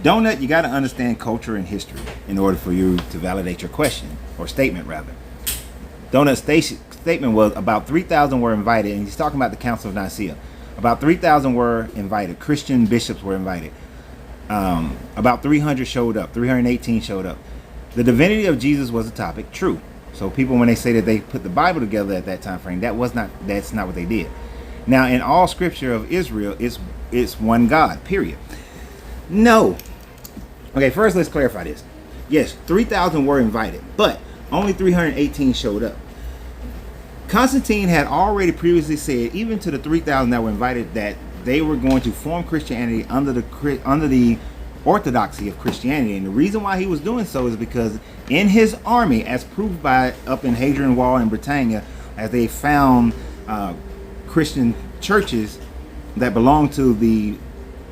Donut, you got to understand culture and history in order for you to validate your question, or statement rather. Donut's statement was about 3,000 were invited, and he's talking about the Council of Nicaea. About 3,000 were invited. Christian bishops were invited. About 300 showed up. 318 showed up. The divinity of Jesus was a topic. True. So people, when they say that they put the Bible together at that time frame, that's not what they did. Now, in all scripture of Israel, it's one God. Period. No. Okay, first let's clarify this. Yes, 3,000 were invited, but only 318 showed up. Constantine had already previously said, even to the 3,000 that were invited, that they were going to form Christianity under the orthodoxy of Christianity. And the reason why he was doing so is because in his army, as proved by up in Hadrian Wall in Britannia, as they found Christian churches that belonged to the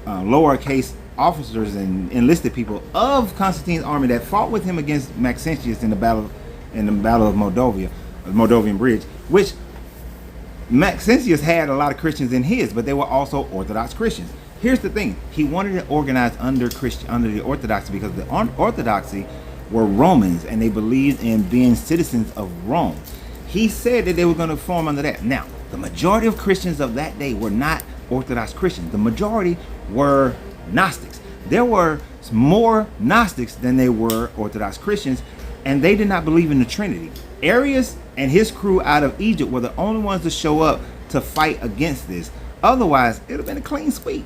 lowercase officers and enlisted people of Constantine's army that fought with him against Maxentius in the battle of Moldavia, the Moldavian Bridge, which Maxentius had a lot of Christians in his, but they were also Orthodox Christians. Here's the thing: he wanted to organize under the Orthodoxy because the Orthodoxy were Romans and they believed in being citizens of Rome. He said that they were going to form under that. Now, the majority of Christians of that day were not Orthodox Christians. The majority were Gnostics. There were more Gnostics than they were Orthodox Christians, and they did not believe in the Trinity. Arius and his crew out of Egypt were the only ones to show up to fight against this. Otherwise, it would have been a clean sweep.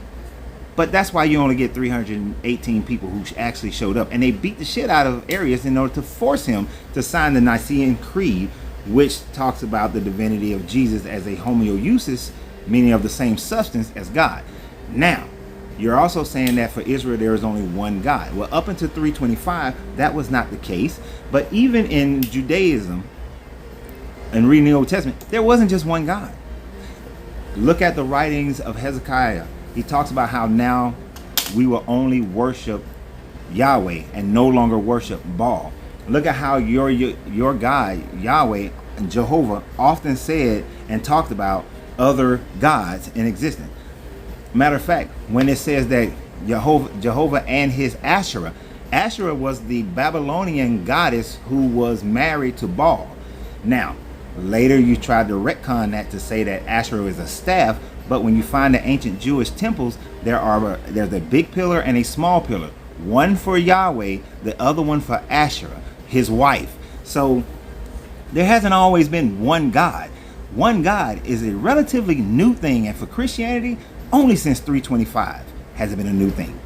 But that's why you only get 318 people who actually showed up. And they beat the shit out of Arius in order to force him to sign the Nicene Creed, which talks about the divinity of Jesus as a homoousis, meaning of the same substance as God. Now, you're also saying that for Israel there is only one God. Well, up until 325, that was not the case. But even in Judaism, and reading the Old Testament, there wasn't just one God. Look at the writings of Hezekiah. He talks about how now we will only worship Yahweh and no longer worship Baal. Look at how your God, Yahweh and Jehovah, often said and talked about other gods in existence. Matter of fact, when it says that Jehovah and his Asherah, Asherah was the Babylonian goddess who was married to Baal. Now, later you tried to retcon that to say that Asherah is a staff, but when you find the ancient Jewish temples, there's a big pillar and a small pillar. One for Yahweh, the other one for Asherah, his wife. So there hasn't always been one God. One God is a relatively new thing, and for Christianity, only since 325 has it been a new thing.